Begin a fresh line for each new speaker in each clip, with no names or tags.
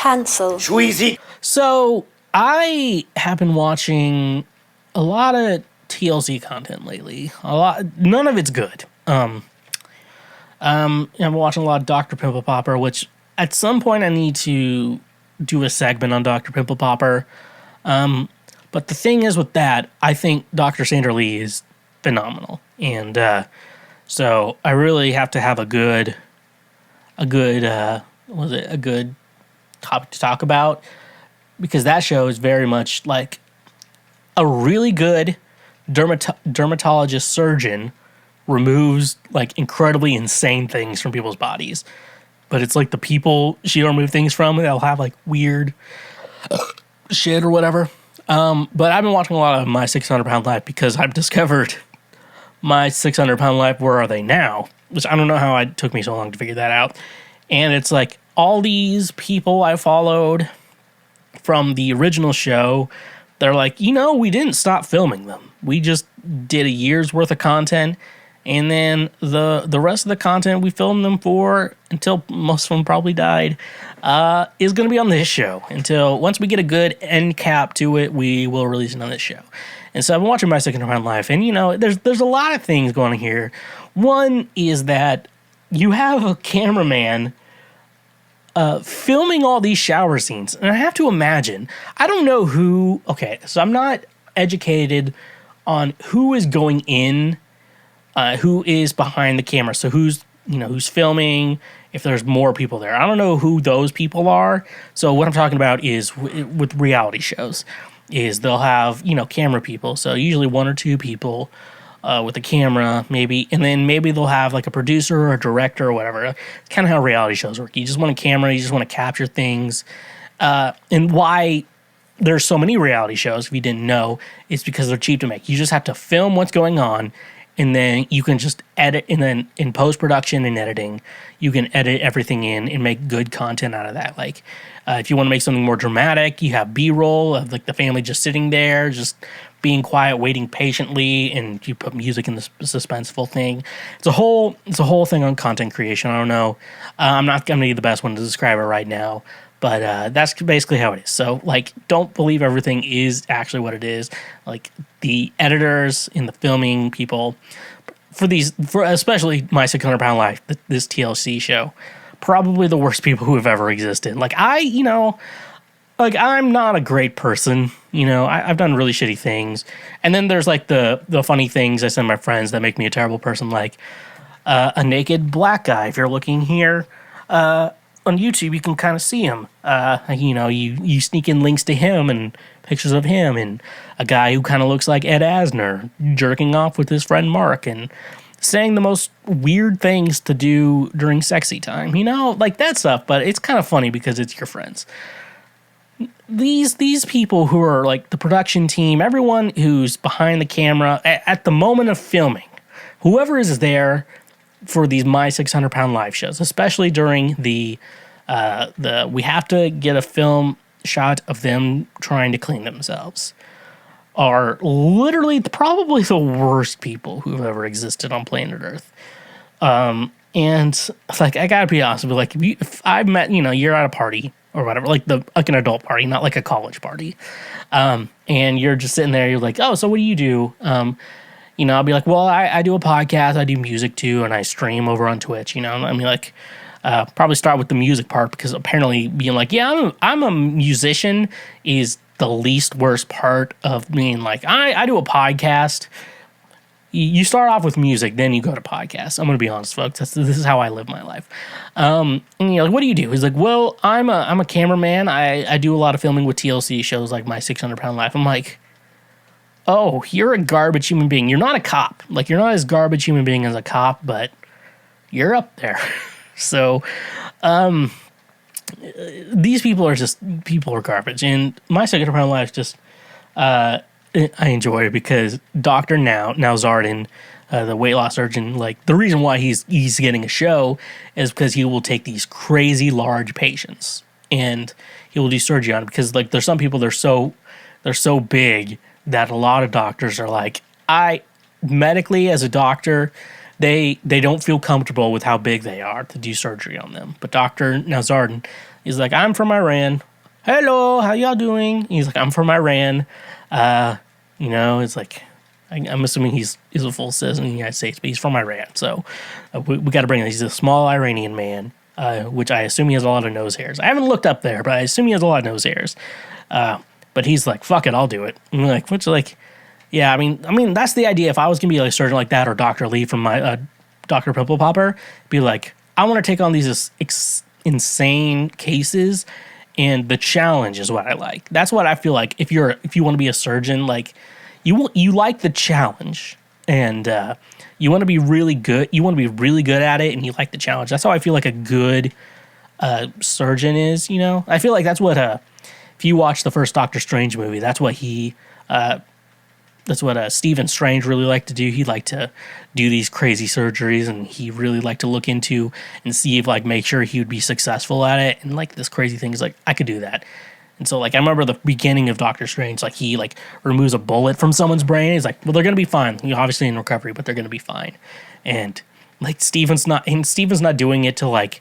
Cancelled.
Schweezy.
So, I have been watching a lot of TLC content lately. None of it's good. I've been watching a lot of Dr. Pimple Popper, which at some point I need to do a segment on Dr. Pimple Popper. But the thing is with that, I think Dr. Sandra Lee is phenomenal. And so I really have to have a good topic to talk about, because that show is very much like a really good dermatologist surgeon removes like incredibly insane things from people's bodies. But it's like the people she'll remove things from, they'll have like weird shit or whatever. But I've been watching a lot of My 600 Pound Life because I've discovered My 600 Pound Life, Where Are They Now? Which I don't know how it took me so long to figure that out. And it's like all these people I followed from the original show, they're like, we didn't stop filming them. We just did a year's worth of content. And then the rest of the content we filmed them for, until most of them probably died, is going to be on this show. Until once we get a good end cap to it, we will release it on this show. And so I've been watching My 600 Pound Life, and there's a lot of things going on here. One is that you have a cameraman filming all these shower scenes, and I have to imagine, I don't know who. Okay, so I'm not educated on who is going in. Who is behind the camera? So who's filming? If there's more people there, I don't know who those people are. So what I'm talking about is with reality shows, is they'll have camera people. So usually one or two people with a camera, maybe, and then maybe they'll have like a producer or a director or whatever. It's kind of how reality shows work. You just want a camera. You just want to capture things. And why there's so many reality shows, if you didn't know, it's because they're cheap to make. You just have to film what's going on. And then you can just edit, and then in post-production and editing, you can edit everything in and make good content out of that. Like, if you want to make something more dramatic, you have B-roll of like the family just sitting there, just being quiet, waiting patiently, and you put music in the suspenseful thing. It's a whole thing on content creation. I don't know. I'm not going to be the best one to describe it right now. But that's basically how it is. So, like, don't believe everything is actually what it is. Like, the editors and the filming people, for especially My 600 Pound Life, this TLC show, probably the worst people who have ever existed. Like, I'm not a great person. I've done really shitty things. And then there's, like, the funny things I send my friends that make me a terrible person, like a naked black guy. If you're looking here, on YouTube, you can kind of see him. You sneak in links to him and pictures of him, and a guy who kind of looks like Ed Asner jerking off with his friend Mark and saying the most weird things to do during sexy time. Like that stuff. But it's kind of funny because it's your friends. These people who are like the production team, everyone who's behind the camera at the moment of filming, whoever is there for these My 600 Pound Live shows, especially during the we have to get a film shot of them trying to clean themselves, are literally probably the worst people who have ever existed on planet Earth. And like, I gotta be honest with you, like, if I've met, you're at a party or whatever, like an adult party, not like a college party, and you're just sitting there, you're like, oh, so what do you do? I'll be like, well, I do a podcast, I do music too, and I stream over on Twitch, probably start with the music part, because apparently being like, yeah, I'm a musician is the least worst part of being like, I do a podcast. You start off with music, then you go to podcasts. I'm going to be honest, folks. This is how I live my life. And like, what do you do? He's like, well, I'm a cameraman. I do a lot of filming with TLC shows like My 600 Pound Life. I'm like, oh, you're a garbage human being. You're not a cop. Like, you're not as garbage human being as a cop, but you're up there. So, these people are garbage. And My 600 Pound Life just, I enjoy it because Dr. Nowzaradan, the weight loss surgeon, like, the reason why he's getting a show is because he will take these crazy large patients and he will do surgery on them, because like, there's some people, they're so big that a lot of doctors are like, medically as a doctor, they don't feel comfortable with how big they are to do surgery on them. But Dr. Nowzaradan, He's like, I'm from Iran. Hello, how y'all doing? He's like, I'm from Iran. It's like, I'm assuming he's a full citizen of the United States, but he's from Iran. So we got to bring him. He's a small Iranian man, which I assume he has a lot of nose hairs. I haven't looked up there, but I assume he has a lot of nose hairs. But he's like, fuck it, I'll do it. And like, which like, yeah, I mean, that's the idea. If I was gonna be like a surgeon like that, or Dr. Lee from my Dr. Pimple Popper, be like, I want to take on these insane cases, and the challenge is what I like. That's what I feel like. If you want to be a surgeon, like you like the challenge, and you want to be really good. You want to be really good at it, and you like the challenge. That's how I feel like a good surgeon is. I feel like that's what if you watch the first Doctor Strange movie, that's what Stephen Strange really liked to do. He liked to do these crazy surgeries, and he really liked to look into and see if, like, make sure he would be successful at it. And like this crazy thing is like, I could do that. And so like, I remember the beginning of Doctor Strange, like he like removes a bullet from someone's brain. He's like, well, they're going to be fine. Obviously in recovery, but they're going to be fine. And like, Stephen's not doing it to like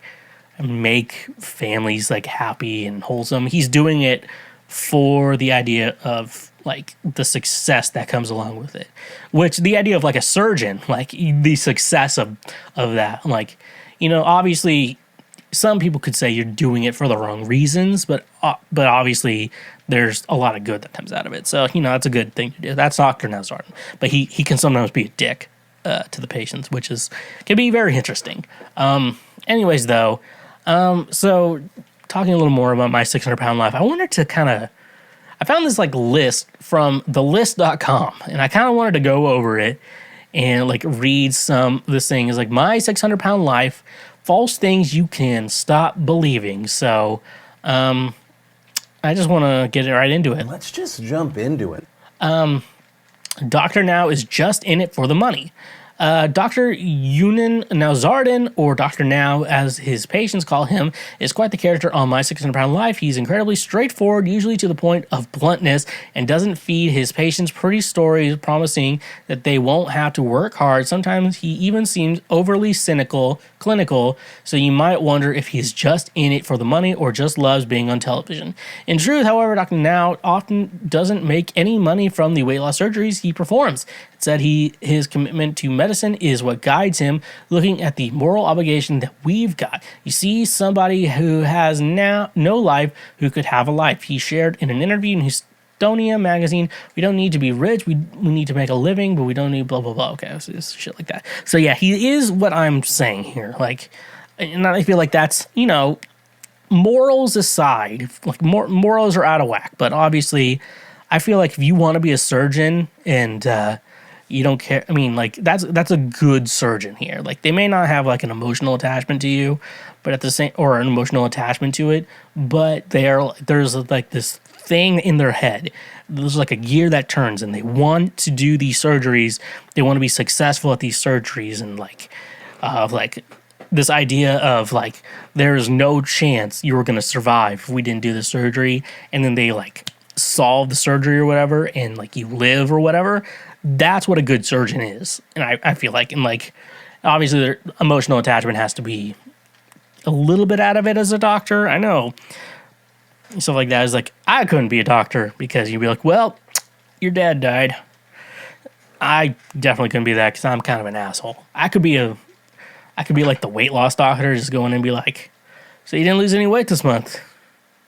make families like happy and wholesome. He's doing it for the idea of like the success that comes along with it, which the idea of like a surgeon, like the success of that, like, obviously some people could say you're doing it for the wrong reasons, but obviously there's a lot of good that comes out of it. So, that's a good thing to do. That's Dr. Nazardan, but he can sometimes be a dick to the patients, which can be very interesting. Anyways, though, so talking a little more about my 600-pound life, I wanted to I found this like list from thelist.com, and I kind of wanted to go over it and like read this thing is like my 600-pound life, false things you can stop believing. So, I just want to get right into it.
Let's just jump into it.
Doctor Now is just in it for the money. Dr. Yunan Nazardan, or Dr. Now as his patients call him, is quite the character on My 600-Pound Life. He's incredibly straightforward, usually to the point of bluntness, and doesn't feed his patients pretty stories promising that they won't have to work hard. Sometimes he even seems overly clinical, so you might wonder if he's just in it for the money or just loves being on television. In truth, however, Dr. Now often doesn't make any money from the weight loss surgeries he performs. Said his commitment to medicine is what guides him, looking at the moral obligation that we've got. You see, somebody who has now no life who could have a life. He shared in an interview in Estonia magazine, we don't need to be rich, we need to make a living, but we don't need blah, blah, blah. Okay, so it's shit like that. So yeah, he is what I'm saying here. Like, and I feel like that's, morals aside, like morals are out of whack, but obviously I feel like if you want to be a surgeon and, you don't care. I mean, like that's a good surgeon here. Like they may not have like an emotional attachment to you, but at the same, or an emotional attachment to it, but there's like this thing in their head. There's like a gear that turns, and they want to do these surgeries. They want to be successful at these surgeries, and like this idea of like there's no chance you were gonna survive if we didn't do the surgery, and then they like solve the surgery or whatever, and like you live or whatever. That's what a good surgeon is. And I feel like, and like, obviously their emotional attachment has to be a little bit out of it as a doctor. I know stuff like that is like, I couldn't be a doctor because you'd be like, well, your dad died. I definitely couldn't be that because I'm kind of an asshole. I could be like the weight loss doctor, just go in and be like, so you didn't lose any weight this month?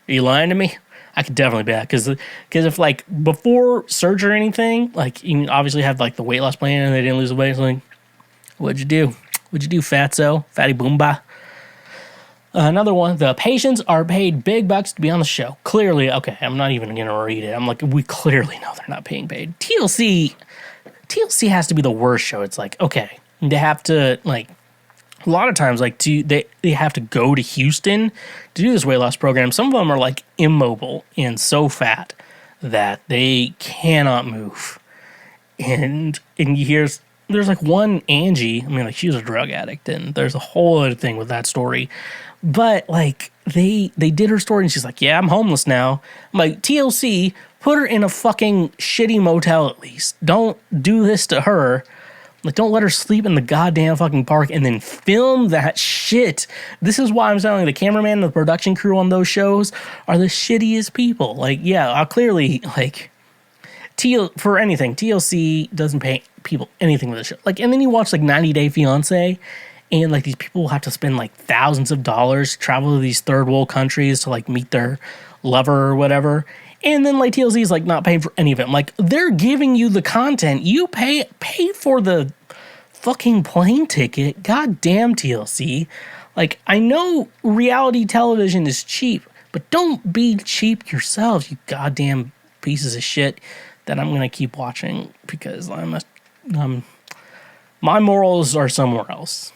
Are you lying to me? I could definitely be that because if like before surgery or anything, like you obviously have like the weight loss plan and they didn't lose the weight, it's like, what'd you do, fatso, fatty boomba? Another one, the patients are paid big bucks to be on the show. Clearly, okay, I'm not even going to read it. I'm like, we clearly know they're not being paid. TLC has to be the worst show. It's like, okay, they have to like, a lot of times, like, they have to go to Houston to do this weight loss program. Some of them are, like, immobile and so fat that they cannot move. And there's, like, one Angie. I mean, like, she was a drug addict, and there's a whole other thing with that story. But, like, they did her story, and she's like, yeah, I'm homeless now. I'm like, TLC, put her in a fucking shitty motel at least. Don't do this to her. Like, don't let her sleep in the goddamn fucking park and then film that shit. This is why I'm saying the cameraman and the production crew on those shows are the shittiest people. Like, yeah, clearly, like, for anything, TLC doesn't pay people anything with the show. Like, and then you watch, like, 90 Day Fiancé, and, like, these people will have to spend, like, thousands of dollars, travel to these third world countries to, like, meet their lover or whatever. And then, like, TLC is, like, not paying for any of it. Like, they're giving you the content. You pay for the fucking plane ticket. Goddamn, TLC. Like, I know reality television is cheap, but don't be cheap yourselves, you goddamn pieces of shit that I'm going to keep watching because my morals are somewhere else.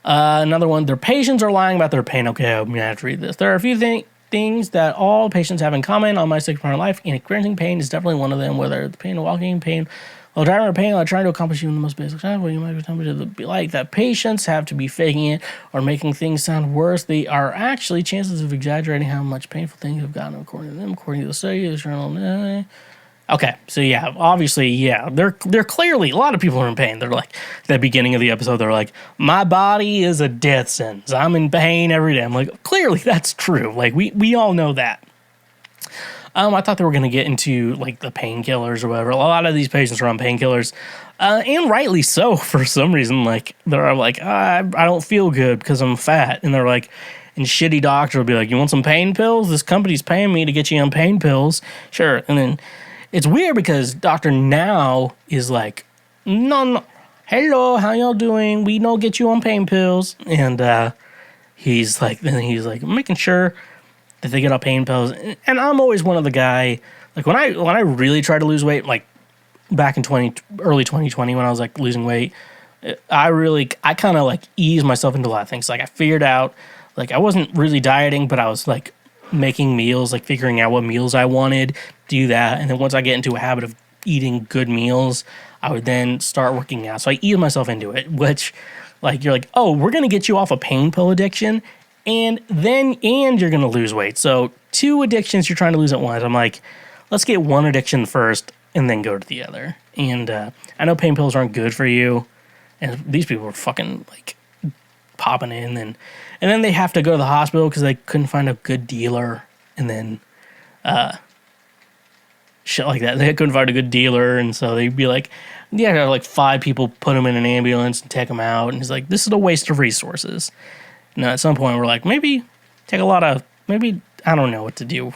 Another one, their patients are lying about their pain. Okay, I'm going to have to read this. There are a few things that all patients have in common on my sick part of life, and experiencing pain is definitely one of them, whether the pain of walking, pain while driving, or pain while trying to accomplish even the most basic stuff. Well, you might be tempted to be like that. Patients have to be faking it or making things sound worse. They are actually chances of exaggerating how much painful things have gotten according to them, according to the study. Okay, so yeah, obviously, yeah, they're clearly, a lot of people are in pain. They're like, at the beginning of the episode, they're like, my body is a death sentence. I'm in pain every day. I'm like, clearly that's true. Like, we all know that. I thought they were going to get into, like, the painkillers or whatever. A lot of these patients are on painkillers, and rightly so for some reason. Like, they're like, I don't feel good because I'm fat. And they're like, and shitty doctor will be like, you want some pain pills? This company's paying me to get you on pain pills. Sure. And then it's weird because Dr. Now is like, no, hello, how y'all doing? We don't get you on pain pills. And he's like, making sure that they get on pain pills. And I'm always one of the guy, like when I really try to lose weight, like back in early 2020 when I was like losing weight, I kind of like ease myself into a lot of things. Like I figured out, like I wasn't really dieting, but I was like making meals, like figuring out what meals I wanted, do that. And then once I get into a habit of eating good meals, I would then start working out. So I ease myself into it, which like, you're like, oh, we're going to get you off a pain pill addiction. And you're going to lose weight. So 2 addictions you're trying to lose at once. I'm like, let's get one addiction first and then go to the other. And I know pain pills aren't good for you. And these people are fucking like popping in. And then they have to go to the hospital because they couldn't find a good dealer. And then shit like that. They couldn't find a good dealer. And so they'd be like, yeah, like 5 people put them in an ambulance and take them out. And he's like, this is a waste of resources. Now, at some point, we're like, maybe I don't know what to do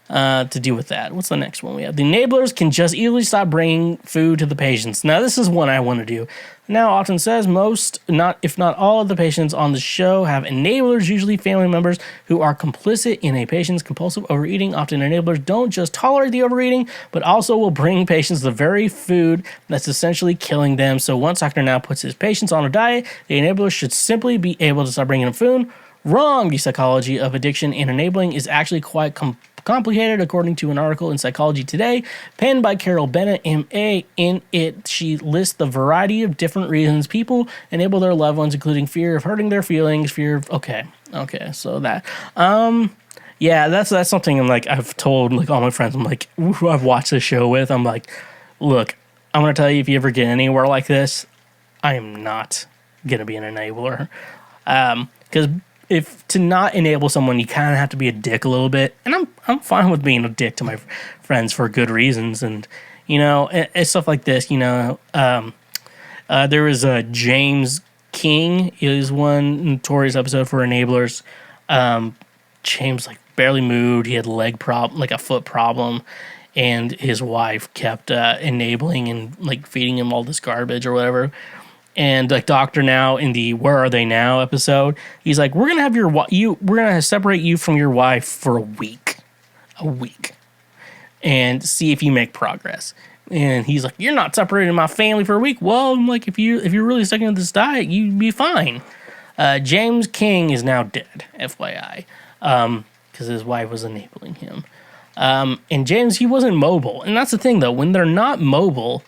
to deal with that. What's the next one we have? The enablers can just easily stop bringing food to the patients. Now, this is one I want to do. Now, often says most, if not all of the patients on the show have enablers, usually family members who are complicit in a patient's compulsive overeating. Often enablers don't just tolerate the overeating, but also will bring patients the very food that's essentially killing them. So once Dr. Now puts his patients on a diet, the enabler should simply be able to stop bringing them food. Wrong. The psychology of addiction and enabling is actually quite complicated, according to an article in Psychology Today, penned by Carol Bennett, M.A. In it, she lists the variety of different reasons people enable their loved ones, including fear of hurting their feelings, fear of... Okay, so that... yeah, that's something I'm like, I've told like all my friends, I'm like, who I've watched this show with, I'm like, look, I'm going to tell you, if you ever get anywhere like this, I am not going to be an enabler. Because... if to not enable someone, you kind of have to be a dick a little bit, and I'm fine with being a dick to my friends for good reasons, and you know, it's stuff like this. You know, there was a James King is one notorious episode for enablers. James like barely moved. He had a foot problem, and his wife kept enabling and like feeding him all this garbage or whatever. And like Dr. Now in the Where Are They Now episode, he's like, we're gonna separate you from your wife for a week, and see if you make progress. And he's like, you're not separating my family for a week. Well, I'm like, if you're really sticking to this diet, you'd be fine. James King is now dead, FYI, because his wife was enabling him. And James, he wasn't mobile, and that's the thing though. When they're not mobile.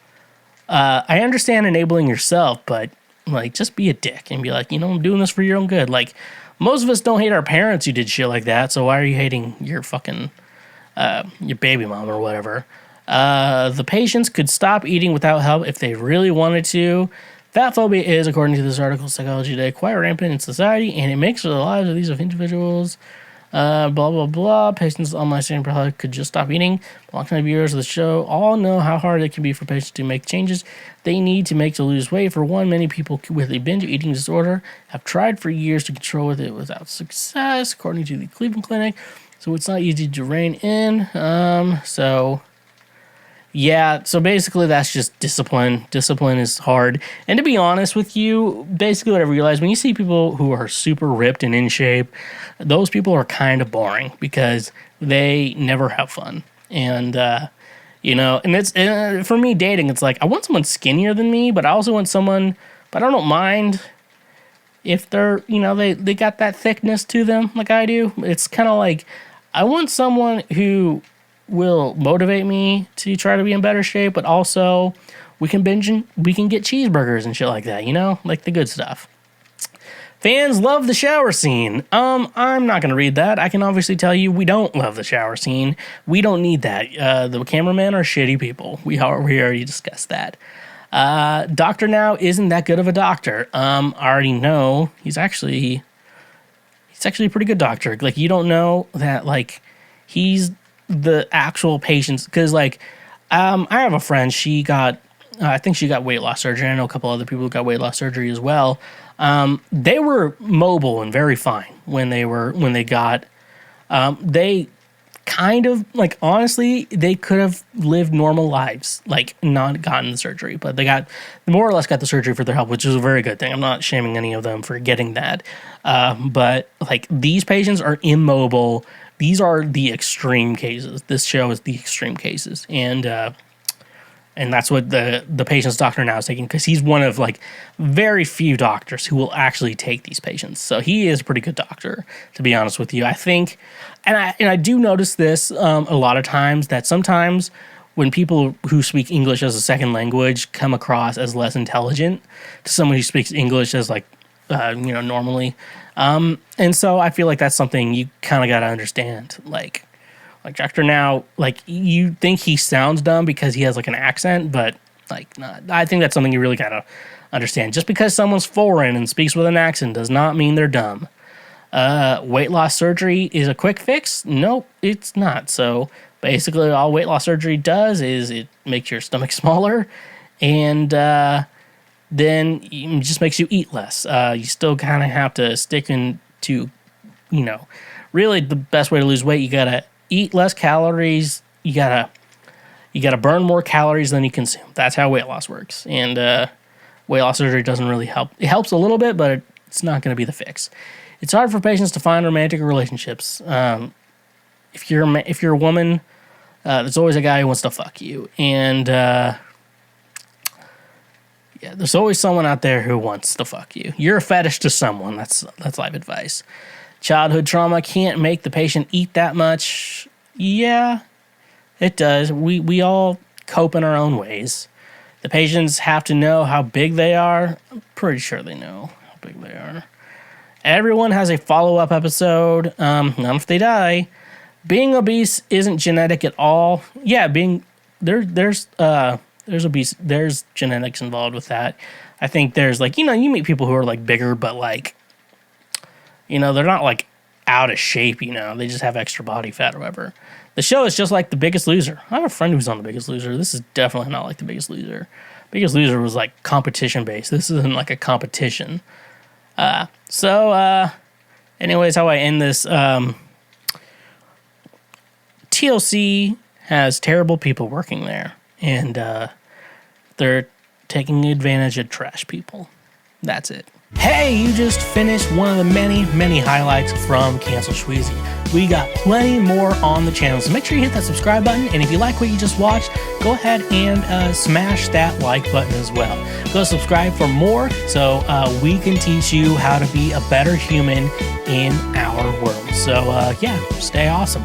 I understand enabling yourself, but like, just be a dick and be like, you know, I'm doing this for your own good. Like, most of us don't hate our parents who did shit like that. So why are you hating your fucking, your baby mom or whatever? The patients could stop eating without help if they really wanted to. Fat phobia is, according to this article, Psychology Today, quite rampant in society, and it makes the lives of these individuals, blah, blah, blah. Patients on my same product could just stop eating. Long-time viewers of the show all know how hard it can be for patients to make changes they need to make to lose weight. For one, many people with a binge eating disorder have tried for years to control it without success, according to the Cleveland Clinic. So it's not easy to rein in. Yeah, so basically that's just discipline. Discipline is hard. And to be honest with you, basically what I realized, when you see people who are super ripped and in shape, those people are kind of boring because they never have fun. And, and it's for me, dating, it's like I want someone skinnier than me, but I also want someone, but I don't mind if they're, they got that thickness to them like I do. It's kind of like I want someone who will motivate me to try to be in better shape, but also we can binge and we can get cheeseburgers and shit like that, like the good stuff. Fans love the shower scene. I'm not going to read that. I can obviously tell you we don't love the shower scene. We don't need that. The cameramen are shitty people. We already discussed that. Doctor Now isn't that good of a doctor. I already know he's actually a pretty good doctor. Like, you don't know that, like, he's the actual patients, because I have a friend, she got I think she got weight loss surgery. I know a couple other people who got weight loss surgery as well. They were mobile and very fine when they got they kind of, honestly, they could have lived normal lives, not gotten the surgery, but they more or less got the surgery for their health, which is a very good thing. I'm not shaming any of them for getting that. But these patients are immobile. These are the extreme cases. This show is the extreme cases. And that's what the patient's doctor now is taking, because he's one of very few doctors who will actually take these patients. So he is a pretty good doctor, to be honest with you. I think, and I do notice this a lot of times, that sometimes when people who speak English as a second language come across as less intelligent to someone who speaks English as normally. And so I feel like that's something you kind of got to understand. Like Dr. Now, you think he sounds dumb because he has an accent, but not. I think that's something you really got to understand. Just because someone's foreign and speaks with an accent does not mean they're dumb. Weight loss surgery is a quick fix? Nope, it's not. So basically all weight loss surgery does is it makes your stomach smaller, and then it just makes you eat less. You still kind of have to stick into, really the best way to lose weight. You gotta eat less calories. You gotta burn more calories than you consume. That's how weight loss works. And weight loss surgery doesn't really help. It helps a little bit, but it's not going to be the fix. It's hard for patients to find romantic relationships. If you're a woman, there's always a guy who wants to fuck you, and yeah, there's always someone out there who wants to fuck you. You're a fetish to someone. That's life advice. Childhood trauma can't make the patient eat that much. Yeah, it does. We all cope in our own ways. The patients have to know how big they are. I'm pretty sure they know how big they are. Everyone has a follow-up episode. Not if they die. Being obese isn't genetic at all. Yeah, there's obese. There's genetics involved with that. I think there's you meet people who are bigger, but they're not out of shape. They just have extra body fat or whatever. The show is just like The Biggest Loser. I have a friend who's on The Biggest Loser. This is definitely not like The Biggest Loser. Biggest Loser was competition based. This isn't a competition. Anyways, how I end this. TLC has terrible people working there, and they're taking advantage of trash people. That's it. Hey, you just finished one of the many, many highlights from Cancel Schweezy. We got plenty more on the channel, so make sure you hit that subscribe button, and if you like what you just watched, go ahead and smash that like button as well. Go subscribe for more so we can teach you how to be a better human in our world. So, yeah, stay awesome.